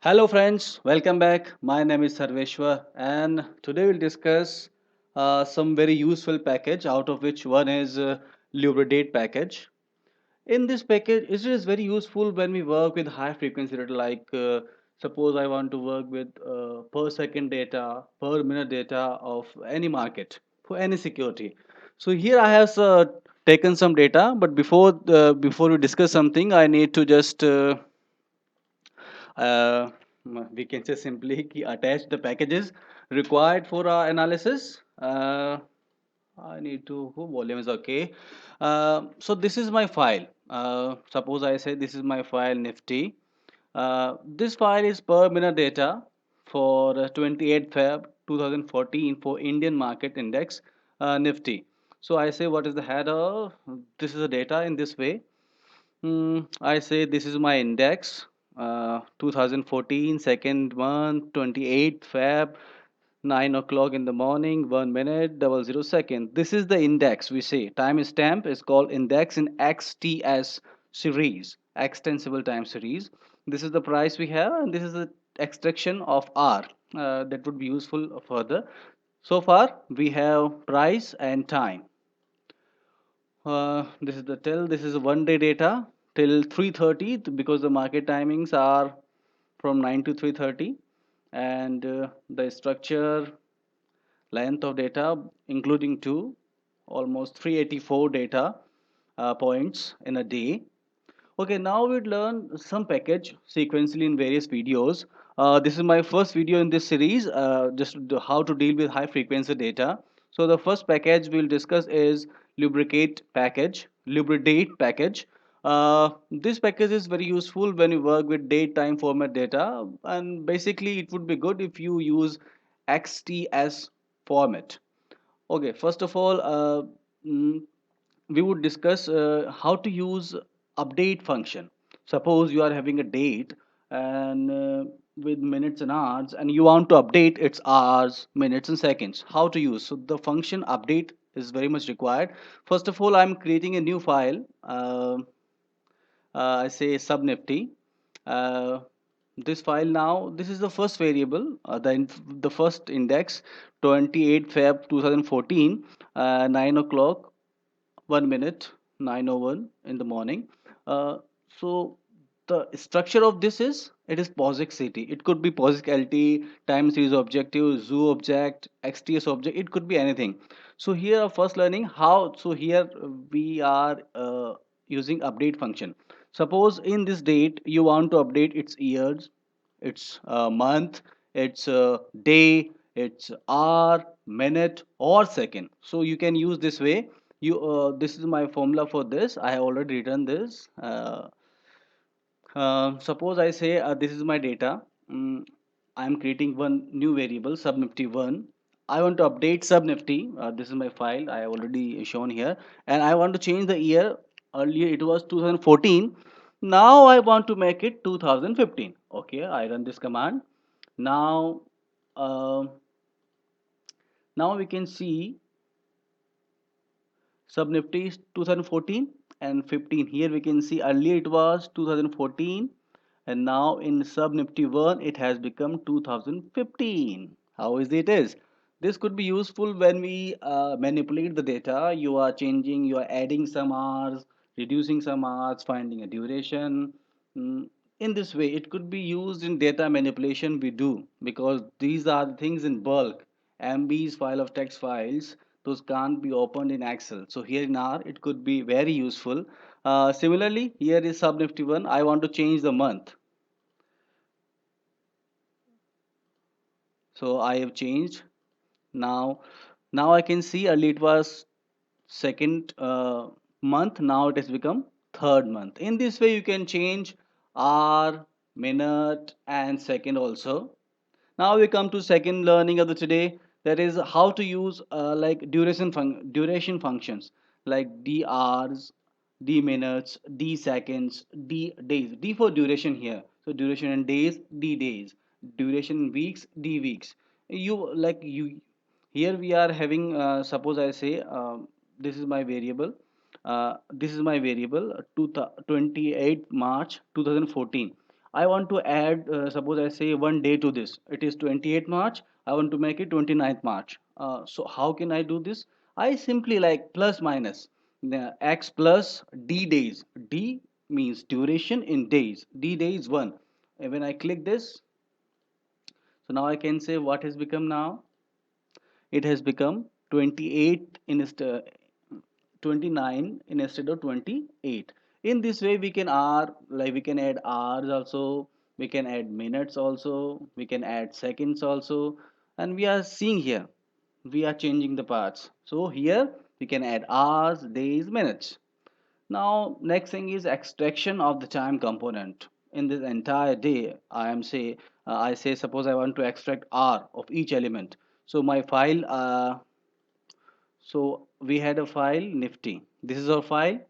Hello, friends. Welcome back. My name is Sarveshwar, and today we'll discuss some very useful package. Out of which one is Lubricate package. In this package, it is very useful when we work with high frequency data. Suppose I want to work with per second data, per minute data of any market for any security. So here I have taken some data, but before we discuss something, I need to just uh, we can say simply attach the packages required for our analysis. I need to volume is okay. So this is my file. Suppose I say this is my file Nifty. This file is per minute data for 28 Feb 2014 for Indian market index Nifty. So I say what is the header? This is the data in this way. I say this is my index, 2014, second month, 28 Feb, 9 o'clock in the morning, 1 minute, 00 second. This is the index we say. Time stamp is called index in XTS series, extensible time series. This is the price we have, and this is the extraction of R. That would be useful further. So far, we have price and time. This is the till. This is one day data till 3:30 because the market timings are from 9 to 3:30, and the structure length of data including two, almost 384 data points in a day. Okay, now we'd learn some package sequentially in various videos. This is my first video in this series, how to deal with high frequency data. So the first package we'll discuss is Lubricate package. This package is very useful when you work with date time format data, and basically it would be good if you use XTS format. Okay, first of all, mm, we would discuss how to use update function. Suppose you are having a date and with minutes and hours, and you want to update its hours, minutes, and seconds. How to use? So the function update is very much required. First of all, I'm creating a new file. I say subnifty. Uh, this file now, this is the first variable, the first index, 28 Feb 2014, 9 o'clock 1 minute, 9:01 in the morning. So the structure of this is it is POSIX city. It could be POSIX LT, time series objective, zoo object, XTS object. It could be anything. So here first learning how. So here we are using update function. Suppose in this date you want to update its years, its month, its day, its hour, minute, or second. So you can use this way. This is my formula for this. I have already written this. Suppose I say this is my data. I am creating one new variable subnifty 1. I want to update subnifty. This is my file I have already shown here, and I want to change the year. Earlier it was 2014. Now I want to make it 2015. Okay, I run this command. Now uh, now we can see sub nifty is 2014 and 15. Here we can see earlier it was 2014, and now in sub nifty 1 it has become 2015. How is it is? This could be useful when we manipulate the data. You are changing, you are adding some hours, reducing some hours, finding a duration. Mm, in this way it could be used in data manipulation we do, because these are the things in bulk. MB's file of text files, those can't be opened in Excel. So here in R, it could be very useful. Similarly, here is sub nifty 1. I want to change the month. So I have changed. Now I can see earlier it was second month. Now it has become third month. In this way, you can change hour, minute, and second also. Now we come to second learning of the today. That is how to use duration functions like d hours, d minutes, d seconds, d days. D for duration here. So duration in days, d days. Duration in weeks, d weeks. You here we are having. Suppose I say this is my variable. This is my variable 28 March 2014. I want to add, suppose I say one day to this. It is 28th March. I want to make it 29th March. So how can I do this? I simply like plus minus x plus d days. D means duration in days. D days 1. And when I click this, so now I can say what has become now. It has become 28 instead 29 instead of 28. In this way we can we can add hours also, we can add minutes also, we can add seconds also, and we are seeing here we are changing the parts. So here we can add hours, days, minutes. Now next thing is extraction of the time component. In this entire day I say suppose I want to extract hour of each element. So my file so we had a file nifty. This is our file.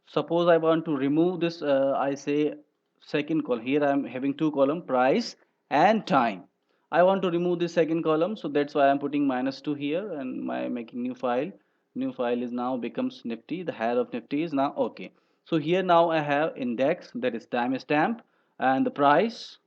Suppose I want to remove this, I say second column. Here I am having two column, price and time. I want to remove this second column, so that's why I'm putting -2 here and my making new file. New file is now becomes nifty. The head of nifty is now okay. So here now I have index, that is timestamp, and the price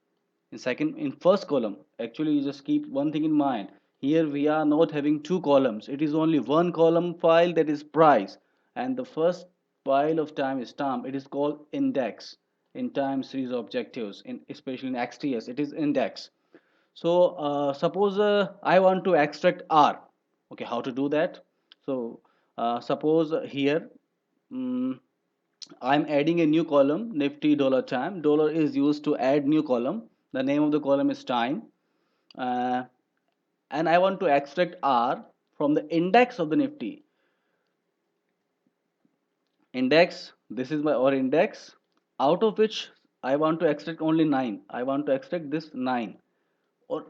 in first column. Actually you just keep one thing in mind. Here we are not having two columns, it is only one column file, that is price, and the first file of time is stamp. It is called index in time series objectives, in especially in XTS it is index. So suppose I want to extract R. Okay, how to do that? So suppose here mm I'm adding a new column, Nifty dollar time. Dollar is used to add new column. The name of the column is time. Uh, and I want to extract R from the index of the Nifty. Index, this is my or index, out of which I want to extract only 9. I want to extract this 9 or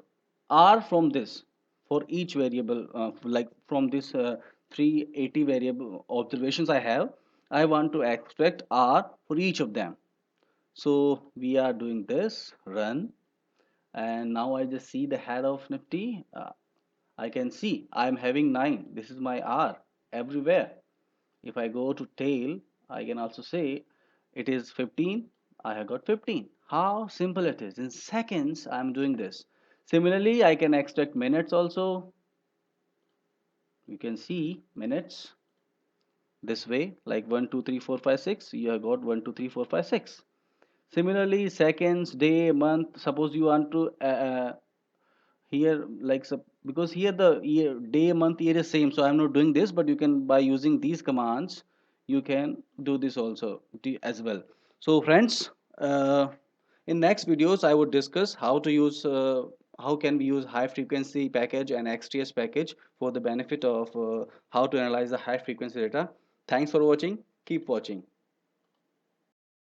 R from this for each variable, like from this 380 variable observations I have. I want to extract R for each of them. So we are doing this run, and now I just see the head of Nifty. I can see I'm having 9. This is my R everywhere. If I go to tail, I can also say it is 15. I have got 15. How simple it is. In seconds, I'm doing this. Similarly, I can extract minutes also. You can see minutes this way, like 1, 2, 3, 4, 5, 6. You have got 1, 2, 3, 4, 5, 6. Similarly, seconds, day, month. Suppose you want to here because here the year, day, month, year is same. So I'm not doing this, but you can by using these commands, you can do this also as well. So friends, in next videos, I would discuss how to use. How can we use high frequency package and XTS package for the benefit of how to analyze the high frequency data. Thanks for watching. Keep watching.